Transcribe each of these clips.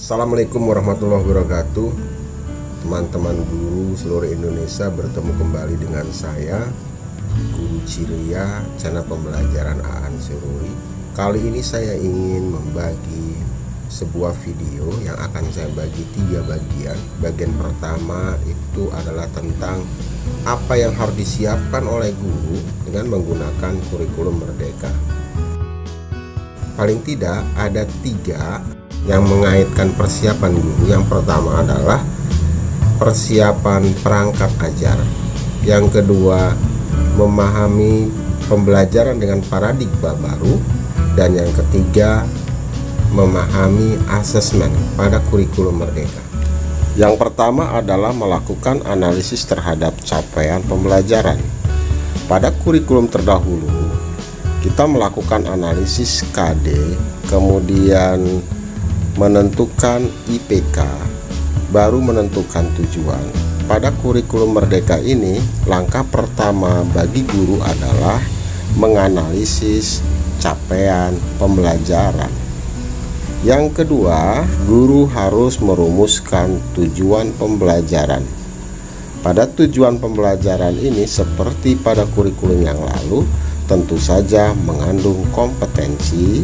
Assalamualaikum warahmatullahi wabarakatuh. Teman-teman guru seluruh Indonesia, bertemu kembali dengan saya, Guru Ciria, channel pembelajaran Aan Sururi. Kali ini saya ingin membagi sebuah video yang akan saya bagi 3 bagian. Bagian pertama itu adalah tentang apa yang harus disiapkan oleh guru dengan menggunakan kurikulum Merdeka. Paling tidak ada 3 yang mengaitkan persiapan guru. Yang pertama adalah persiapan perangkat ajar. Yang kedua, memahami pembelajaran dengan paradigma baru. Dan yang ketiga, memahami asesmen pada kurikulum Merdeka. Yang pertama adalah melakukan analisis terhadap capaian pembelajaran. Pada kurikulum terdahulu, kita melakukan analisis KD, kemudian menentukan IPK, baru menentukan tujuan. Pada kurikulum Merdeka ini, langkah pertama bagi guru adalah menganalisis capaian pembelajaran. Yang kedua, guru harus merumuskan tujuan pembelajaran. Pada tujuan pembelajaran ini, seperti pada kurikulum yang lalu, tentu saja mengandung kompetensi,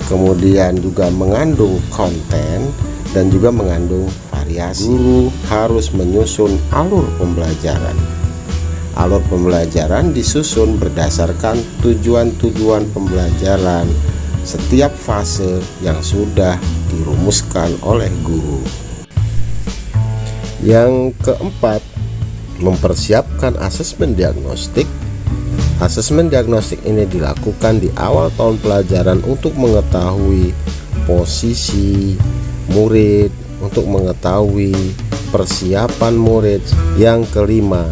kemudian juga mengandung konten, dan juga mengandung variasi. Guru harus menyusun alur pembelajaran. Alur pembelajaran disusun berdasarkan tujuan-tujuan pembelajaran setiap fase yang sudah dirumuskan oleh guru. Yang keempat, mempersiapkan asesmen diagnostik. Asesmen diagnostik ini dilakukan di awal tahun pelajaran untuk mengetahui posisi murid, untuk mengetahui persiapan murid. Yang kelima,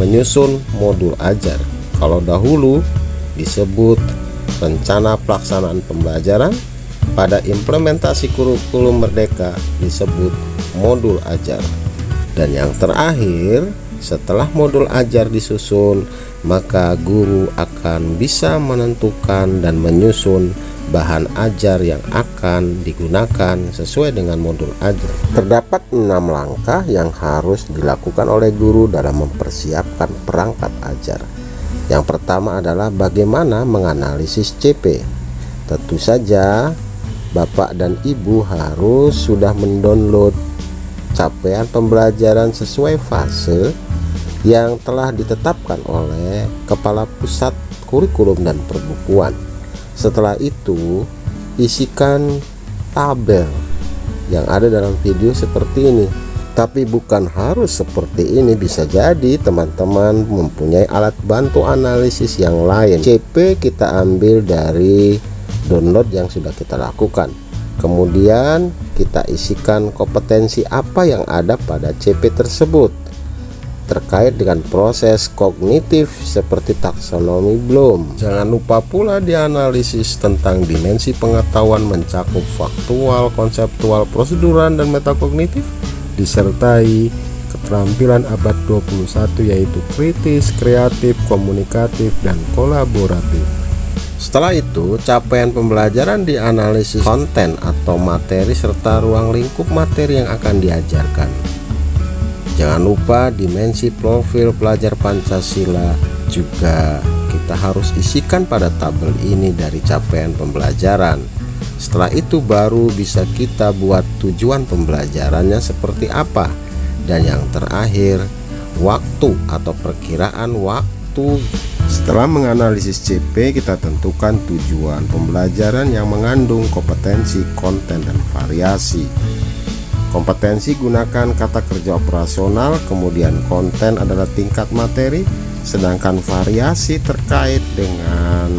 menyusun modul ajar. Kalau dahulu disebut rencana pelaksanaan pembelajaran, pada implementasi kurikulum Merdeka disebut modul ajar. Dan yang terakhir, setelah modul ajar disusun, maka guru akan bisa menentukan dan menyusun bahan ajar yang akan digunakan sesuai dengan modul ajar. Terdapat 6 langkah yang harus dilakukan oleh guru dalam mempersiapkan perangkat ajar. Yang pertama adalah bagaimana menganalisis CP. Tentu saja Bapak dan Ibu harus sudah mendownload capaian pembelajaran sesuai fase yang telah ditetapkan oleh Kepala Pusat Kurikulum dan Perbukuan. Setelah itu, isikan tabel yang ada dalam video seperti ini. Tapi bukan harus seperti ini, bisa jadi teman-teman mempunyai alat bantu analisis yang lain. CP kita ambil dari download yang sudah kita lakukan. Kemudian kita isikan kompetensi apa yang ada pada CP tersebut terkait dengan proses kognitif seperti taksonomi Bloom. Jangan lupa pula dianalisis tentang dimensi pengetahuan mencakup faktual, konseptual, prosedural, dan metakognitif, disertai keterampilan abad 21 yaitu kritis, kreatif, komunikatif, dan kolaboratif. Setelah itu, capaian pembelajaran dianalisis konten atau materi serta ruang lingkup materi yang akan diajarkan. Jangan lupa dimensi profil pelajar Pancasila juga kita harus isikan pada tabel ini dari capaian pembelajaran. Setelah itu baru bisa kita buat tujuan pembelajarannya seperti apa. Dan yang terakhir, waktu atau perkiraan waktu. Setelah menganalisis CP, kita tentukan tujuan pembelajaran yang mengandung kompetensi, konten, dan variasi. Kompetensi gunakan kata kerja operasional, kemudian konten adalah tingkat materi, sedangkan variasi terkait dengan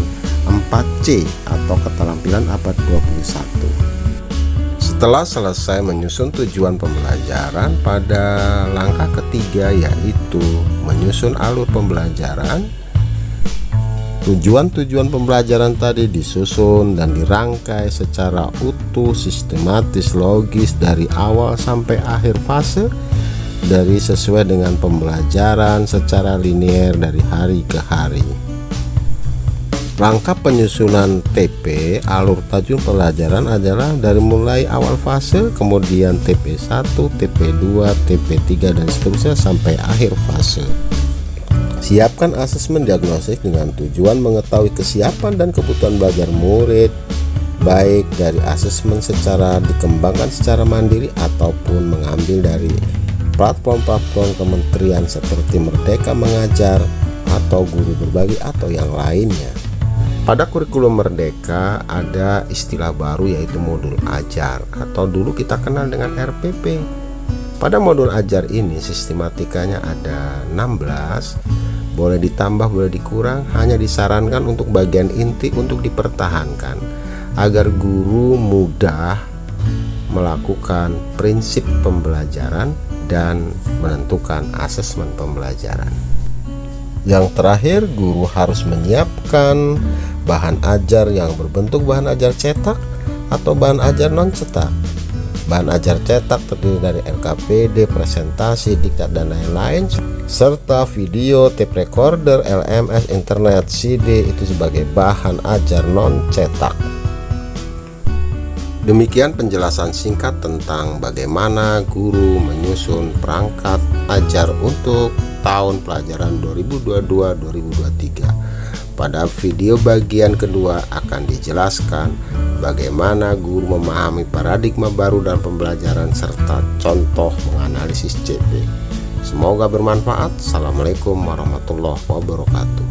4C atau keterampilan abad 21. Setelah selesai menyusun tujuan pembelajaran, pada langkah ketiga yaitu menyusun alur pembelajaran. Tujuan-tujuan pembelajaran tadi disusun dan dirangkai secara utuh, sistematis, logis dari awal sampai akhir fase, dari sesuai dengan pembelajaran secara linier dari hari ke hari. Rangkap penyusunan TP alur tajam pelajaran adalah dari mulai awal fase, kemudian TP1, TP2, TP3 dan seterusnya sampai akhir fase. Siapkan asesmen diagnostik dengan tujuan mengetahui kesiapan dan kebutuhan belajar murid, baik dari asesmen secara dikembangkan secara mandiri ataupun mengambil dari platform-platform kementerian seperti Merdeka Mengajar atau Guru Berbagi atau yang lainnya. Pada kurikulum Merdeka ada istilah baru yaitu modul ajar atau dulu kita kenal dengan RPP. Pada modul ajar ini sistematikanya ada 16, boleh ditambah boleh dikurang, hanya disarankan untuk bagian inti untuk dipertahankan agar guru mudah melakukan prinsip pembelajaran dan menentukan asesmen pembelajaran. Yang terakhir, guru harus menyiapkan bahan ajar yang berbentuk bahan ajar cetak atau bahan ajar non cetak. Bahan ajar cetak terdiri dari LKPD, presentasi, diktat dan lain-lain, serta video, tape recorder, LMS, internet, CD itu sebagai bahan ajar non cetak. Demikian penjelasan singkat tentang bagaimana guru menyusun perangkat ajar untuk tahun pelajaran 2022-2023. Pada video bagian kedua akan dijelaskan bagaimana guru memahami paradigma baru dan pembelajaran serta contoh menganalisis CP. Semoga bermanfaat. Assalamualaikum warahmatullahi wabarakatuh.